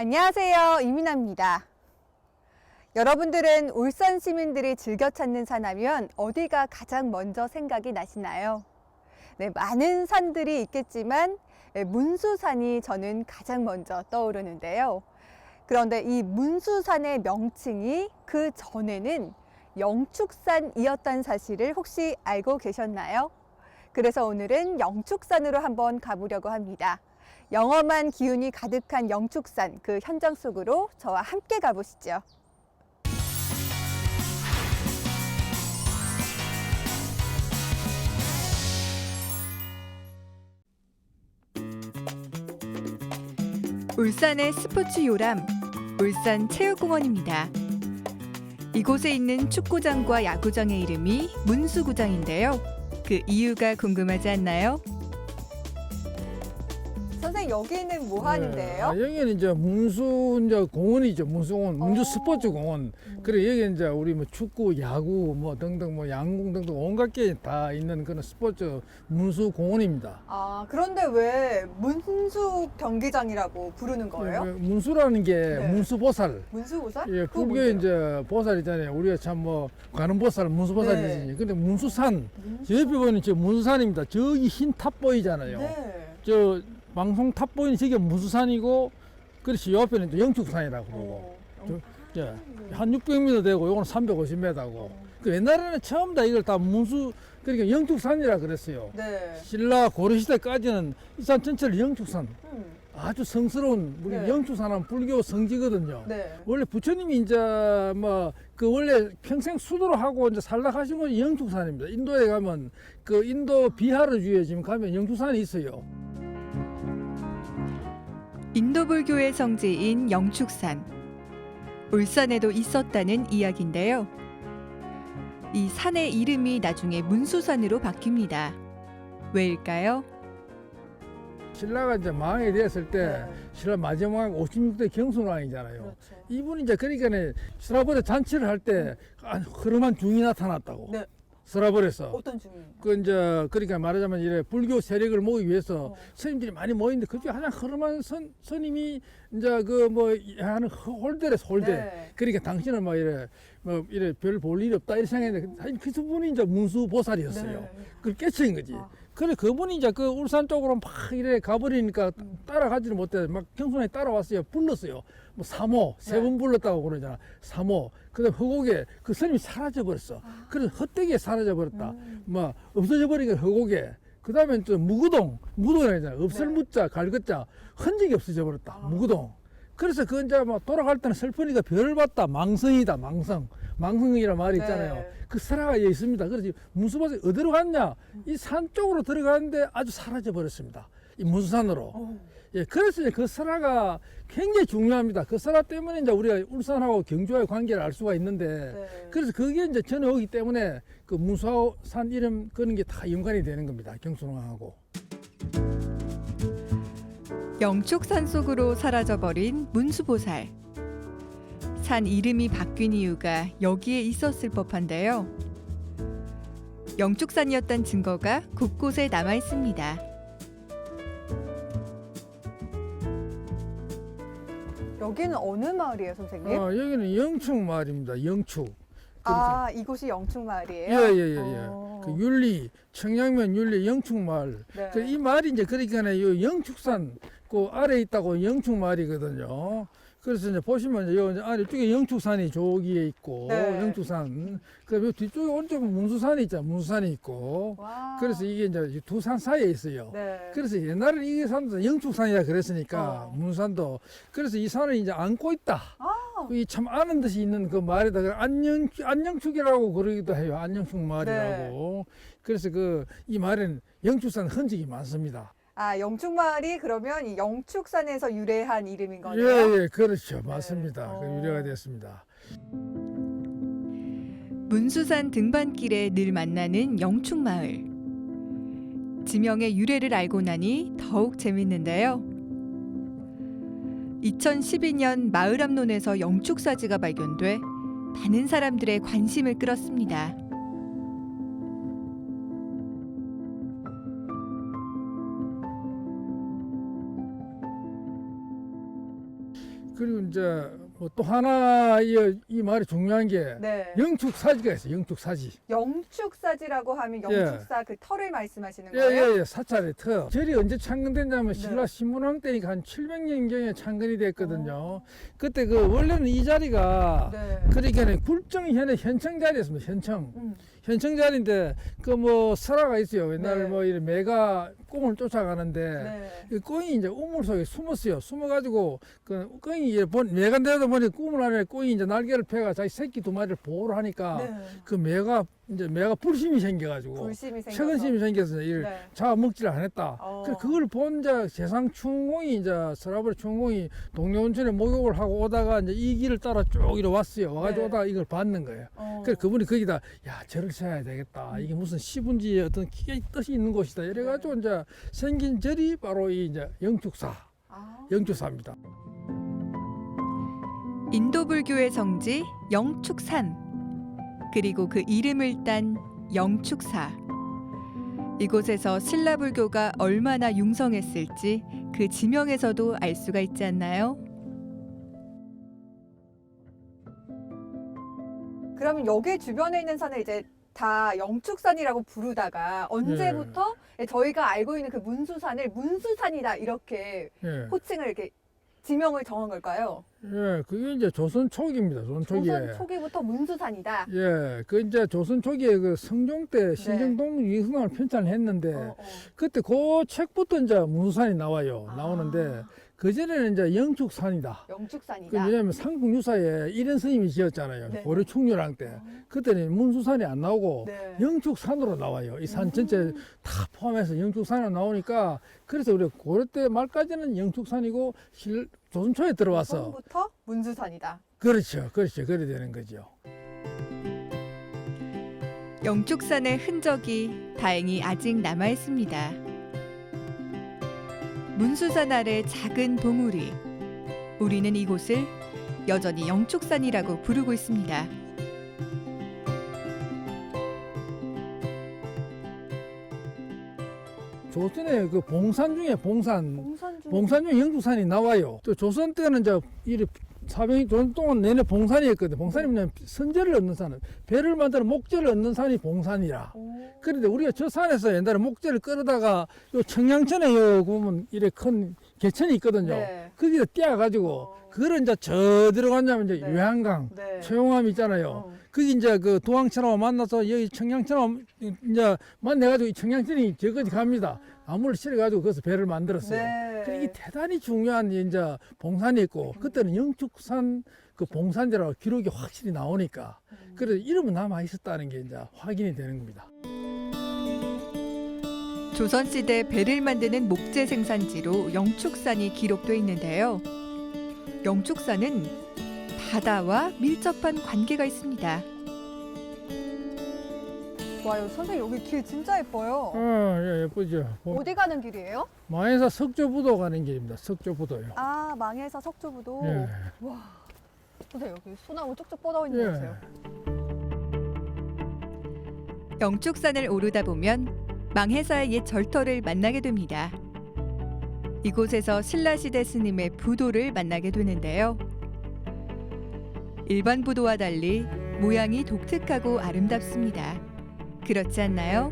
안녕하세요. 이민아입니다. 여러분들은 울산 시민들이 즐겨 찾는 산 하면 어디가 가장 먼저 생각이 나시나요? 네, 많은 산들이 있겠지만 문수산이 저는 가장 먼저 떠오르는데요. 그런데 이 문수산의 명칭이 그 전에는 영축산이었다는 사실을 혹시 알고 계셨나요? 그래서 오늘은 영축산으로 한번 가보려고 합니다. 영험한 기운이 가득한 영축산 그 현장 속으로 저와 함께 가보시죠. 울산의 스포츠 요람, 울산체육공원입니다. 이곳에 있는 축구장과 야구장의 이름이 문수구장인데요. 그 이유가 궁금하지 않나요? 선생님, 여기는 뭐 하는데요? 여기는 이제 문수 이제 공원이죠. 문수공원, 문수 스포츠 공원. 그래 여기 이제 우리 뭐 축구, 야구 뭐 등등 뭐 양궁 등등 온갖 게 다 있는 그런 스포츠 문수 공원입니다. 아, 그런데 왜 문수 경기장이라고 부르는 거예요? 문수라는 게 네. 문수보살. 문수보살? 예, 그거 불교 뭔데요? 이제 보살 있잖아요. 우리가 참 뭐 관음보살, 문수보살이지. 네. 근데 문수산, 저 옆에 보이는 저 문수산입니다. 저기 흰 탑 보이잖아요. 네. 저 방송 탑 보이는 저게 문수산이고, 그렇지. 옆에는 또 영축산이라고 그러고. 예, 한 600m 되고 요거는 350m고. 그 옛날에는 처음 다 이걸 다 문수, 그러니까 영축산이라 그랬어요. 네. 신라 고려시대까지는 이 산 전체를 영축산, 음. 아주 성스러운 우리 네. 영축산은 불교 성지거든요. 네. 원래 부처님이 이제 뭐 그 원래 평생 수도로 하고 이제 살다 가신 곳이 영축산입니다. 인도에 가면 그 인도 비하르주에 지금 가면 영축산이 있어요. 인도 불교의 성지인 영축산. 울산에도 있었다는 이야기인데요. 이 산의 이름이 나중에 문수산으로 바뀝니다. 왜일까요? 신라가 이제 망하게 됐을 때 네. 신라 마지막 56대 경순왕이잖아요. 그렇죠. 이분이 이제 그러니까 스라버레 잔치를 할 때 흐름한 중이 나타났다고. 네. 스라버레에서. 어떤 중이에요? 그 이제 그러니까 말하자면 이래 불교 세력을 모으기 위해서 어. 스님들이 많이 모이는데 그중에 하나 흐름한 스님이 이제 그 뭐 하는 홀대래서 홀대. 네. 그러니까 당신은 뭐 이래 별 볼 일이 없다 이렇게 생각했는데 그 분이 이제 문수 보살이었어요. 네. 그걸 깨친 거지. 아. 그래 그분이 이제 그 울산 쪽으로 막 이래 가버리니까 따라가지를 못해 막 경순에 따라왔어요. 불렀어요. 뭐 사모 세 네. 번 불렀다고 그러잖아. 사모. 그다음 허곡에 그 스님이 사라져 버렸어. 그래서 헛되게 사라져 버렸다. 뭐 없어져 버리니까 허곡에. 그다음에 또 무구동이잖아. 없을 네. 무자 갈것자 흔적이 없어져 버렸다. 아. 무구동. 그래서 그 이제 막 돌아갈 때는 슬프니까 별을 봤다. 망성이다. 망성이란 말이 있잖아요. 네. 그 설화가 여기 있습니다. 그래서 문수밭에 어디로 갔냐? 이 산 쪽으로 들어가는데 아주 사라져 버렸습니다. 이 문수산으로. 예, 그래서 이제 그 설화가 굉장히 중요합니다. 그 설화 때문에 이제 우리가 울산하고 경주와의 관계를 알 수가 있는데, 네. 그래서 그게 이제 전해오기 때문에 그 문수산 이름 그런 게 다 연관이 되는 겁니다. 경순왕하고. 영축산 속으로 사라져버린 문수보살. 산 이름이 바뀐 이유가 여기에 있었을 법한데요. 영축산이었던 증거가 곳곳에 남아 있습니다. 여기는 어느 마을이에요, 선생님? 여기는 영축 마을입니다. 영축. 아, 이곳이 영축 마을이에요? 예. 어. 그 윤리, 청양면 윤리 영축 마을. 네. 이 마을이 이제 그러니까 요 영축산 그 아래에 있다고 영축 마을이거든요. 그래서 이제 보시면 이제 요 아래쪽에 영축산이 저기에 있고 네. 영축산. 그다음에 뒤쪽에 오른쪽은 문수산이 있잖아. 문수산이 있고. 와. 그래서 이게 이제 두 산 사이에 있어요. 네. 그래서 옛날에는 이 산도 영축산이라 그랬으니까 문산도 그래서 이 산을 이제 안고 있다. 이 참 아는 듯이 있는 그 마을에다가 안영축이라고 그러기도 해요. 안영축 마을이라고. 그래서 그 이 마을에는 영축산 흔적이 많습니다. 아, 영축 마을이 그러면 이 영축산에서 유래한 이름인 거네요? 예, 그렇죠. 맞습니다. 그 어. 유래가 됐습니다. 문수산 등반길에 늘 만나는 영축마을. 지명의 유래를 알고 나니 더욱 재밌는데요. 2012년 마을 앞론에서 영축사지가 발견돼 많은 사람들의 관심을 끌었습니다. 그리고 이제 뭐 또 하나 이 말이 중요한 게 네. 영축사지가 있어요. 영축사지. 영축사지라고 하면 예. 영축사 그 터를 말씀하시는 거예요? 예예예 사찰의 터. 절이 언제 창건됐냐면 네. 신라 신문왕 때니까 한 700년경에 창건이 됐거든요. 그때 그 원래는 이 자리가 네. 그러니까 굴정현의 현청 자리였습니다. 현청. 음. 현청 자리인데 그 뭐 설화가 있어요. 옛날 네. 뭐 이런 매가 꽁을 쫓아가는데 네. 그 꽁이 이제 우물 속에 숨었어요. 숨어가지고 그 꽁이 이제 매가 내다 보니 우물 안에 꽁이 이제 날개를 펴가 자기 새끼 두 마리를 보호를 하니까 네. 그 매가 불심이 생겨가지고 불심이 생겨서. 최근심이 생겨서 이를 네. 잡아먹지를 안 했다. 어. 그래 그걸 본 이제 세상 충공이 이제 서라벌 충공이 동네 온천에 목욕을 하고 오다가 이제 이 길을 따라 쭉 이리 왔어요. 와가지고 네. 오다가 이걸 봤는 거예요. 그래 그분이 거기다 야 절을 세워야 되겠다. 이게 무슨 시분지의 어떤 뜻이 있는 곳이다. 이래가지고 이제 생긴 절이 바로 이 이제 영축사, 아. 영축사입니다. 인도 불교의 성지 영축산. 그리고 그 이름을 딴 영축사. 이곳에서 신라 불교가 얼마나 융성했을지 그 지명에서도 알 수가 있지 않나요? 그러면 여기 주변에 있는 산을 이제 다 영축산이라고 부르다가 언제부터 저희가 알고 있는 그 문수산을 문수산이다 이렇게 예, 호칭을 이렇게 지명을 정한 걸까요? 예, 그게 이제 조선 초기입니다. 조선 초기에. 조선 초기부터 문수산이다. 예, 그 이제 조선 초기에 그 성종 때 신정동 위성을 편찬을 했는데 그때 그 책부터 이제 문수산이 나와요. 아. 나오는데 그 전에는 이제 영축산이다. 그 영축산이다. 왜냐하면 삼국유사에 일현 스님이 지었잖아요. 네. 고려 충렬왕 때. 그때는 문수산이 안 나오고 네. 영축산으로 나와요. 이 산 전체 다 포함해서 영축산으로 나오니까 그래서 우리 고려 때 말까지는 영축산이고 조선 초에 들어와서 조선부터 문수산이다. 그렇죠, 그렇죠, 그래 되는 거죠. 영축산의 흔적이 다행히 아직 남아 있습니다. 문수산 아래 작은 봉우리. 우리는 이곳을 여전히 영축산이라고 부르고 있습니다. 조선의 그 봉산 중에 봉산 봉산 중에 중에 영축산이 나와요. 또 조선 때는 이제 이 사병이 조선 동안 내내 봉산이었거든. 봉산이 뭐냐면 선제를 얻는 산, 배를 만들어 목재를 얻는 산이 봉산이라. 그런데 우리가 저 산에서 옛날에 목재를 끌어다가 요 청양천에 요 보면 이래 큰 개천이 있거든요. 네. 거기다 띄어가지고 그걸 이제 저 들어갔냐면 이제 네. 요양강, 네. 최용암 있잖아요. 거기 이제 그 도항천하고 만나서 여기 청양천하고 이제 만나가지고 이 청양천이 저까지 갑니다. 나무를 실어가지고 거기서 배를 만들었어요. 네. 그러니까 이게 대단히 중요한 이제 봉산이 있고 그때는 영축산 그 봉산이라고 기록이 확실히 나오니까 그래서 이름은 남아 있었다는 게 이제 확인이 되는 겁니다. 조선시대 배를 만드는 목재 생산지로 영축산이 기록돼 있는데요. 영축산은 바다와 밀접한 관계가 있습니다. 와요, 선생님 여기 길 진짜 예뻐요. 예, 예쁘죠. 어디 가는 길이에요? 마에서 석조부도 가는 길입니다. 석조부도요. 아, 망해서 석조부도. 예. 와, 선생님 여기 소나무 쭉쭉 뻗어 있는 거 예. 보세요. 영축산을 오르다 보면 망해사의 옛 절터를 만나게 됩니다. 이곳에서 신라시대 스님의 부도를 만나게 되는데요. 일반 부도와 달리 모양이 독특하고 아름답습니다. 그렇지 않나요?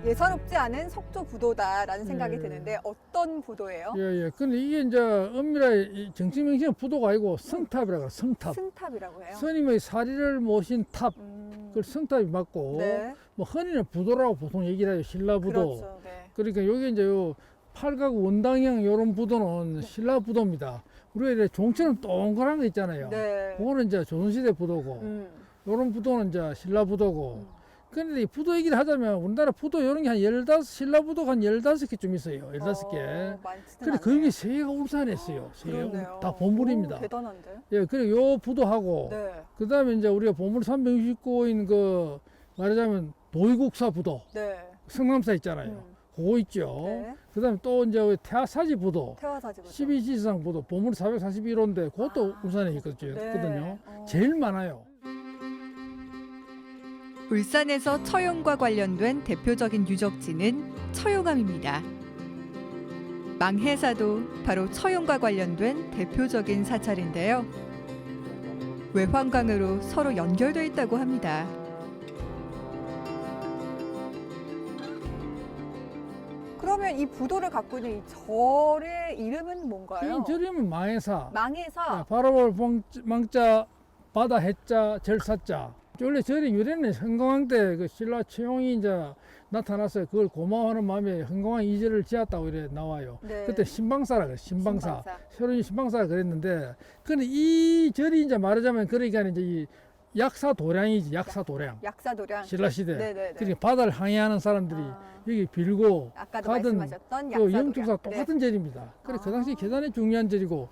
예사롭지 않은 석조부도다라는 생각이 예. 드는데 어떤 부도예요? 예. 근데 이게 이제 엄밀하게 정치명칭은 부도가 아니고 성탑이라고 해요. 성탑. 승탑이라고 해요. 스님의 사리를 모신 탑. 음, 그 성탑이 맞고 네. 뭐 흔히는 부도라고 보통 얘기를 해요. 신라부도. 그렇죠. 네. 그러니까 여기 이제 요 팔각 원당형 요런 부도는 신라부도입니다. 우리가 이제 종처럼 동그란 거 있잖아요. 네. 그거는 이제 조선시대 부도고 요런 부도는 이제 신라부도고. 그런데 이 부도 얘기를 하자면 우리나라 부도 요런 게 한 15, 신라부도가 한 15개쯤 있어요. 15개. 근데 그 중에 3개가 울산에 있어요. 그렇네요. 다 보물입니다. 오, 대단한데? 예, 그리고 요 부도하고 네. 그 다음에 이제 우리가 보물 369호인 그 말하자면 도의국사 부도. 네. 성남사 있잖아요. 음. 그거 있죠. 네. 그 다음에 또 이제 태화사지 부도. 태화사지 부도. 12지상 부도. 보물 441호인데 그것도 아, 울산에 있거든요. 네. 제일 많아요. 울산에서 처용과 관련된 대표적인 유적지는 처용암입니다. 망해사도 바로 처용과 관련된 대표적인 사찰인데요. 외환강으로 서로 연결되어 있다고 합니다. 그러면 이 부도를 갖고 있는 이 절의 이름은 뭔가요? 저림은 망해사. 망해사. 바라볼 망자, 바다 해자, 절사자. 원래 절의 유래는 흥공왕 때 그 신라 최용이 이제 나타나서 그걸 고마워하는 마음에 흥공왕 이 절을 지었다고 이래 나와요. 네. 그때 신방사라 그래. 신방사. 신방사. 새로운 신방사가 그랬는데, 근데 이 절이 이제 말하자면 그러니까 이제 이 약사도량이지, 약사도량. 약사도량. 신라시대. 네네네. 그러니까 바다를 항해하는 사람들이 여기 빌고 아까도 가든 말씀하셨던 또 약사도량. 영축사 똑같은 절입니다. 그래 그 당시 대단히 중요한 절이고.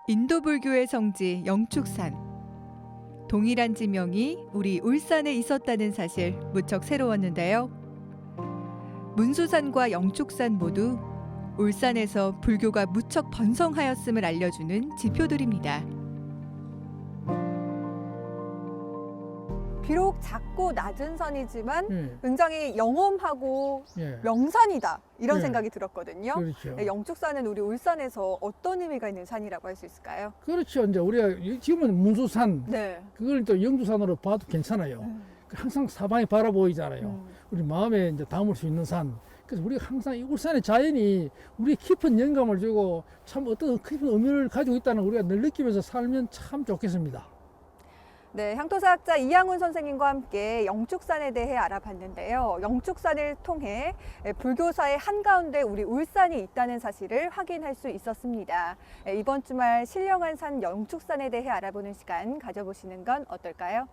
인도 불교의 성지 영축산. 동일한 지명이 우리 울산에 있었다는 사실 무척 새로웠는데요. 문수산과 영축산 모두 울산에서 불교가 무척 번성하였음을 알려주는 지표들입니다. 비록 작고 낮은 산이지만 예, 굉장히 영험하고 예. 명산이다 이런 네. 생각이 들었거든요. 그렇죠. 네, 영축산은 우리 울산에서 어떤 의미가 있는 산이라고 할 수 있을까요? 그렇죠. 이제 우리가 지금은 문수산, 네. 그걸 또 영주산으로 봐도 괜찮아요. 항상 사방이 바라 보이잖아요. 우리 마음에 이제 담을 수 있는 산. 그래서 우리가 항상 이 울산의 자연이 우리의 깊은 영감을 주고 참 어떤 깊은 의미를 가지고 있다는 걸 우리가 늘 느끼면서 살면 참 좋겠습니다. 네, 향토사학자 이양훈 선생님과 함께 영축산에 대해 알아봤는데요. 영축산을 통해 불교사의 한가운데 우리 울산이 있다는 사실을 확인할 수 있었습니다. 이번 주말 신령한 산 영축산에 대해 알아보는 시간 가져보시는 건 어떨까요?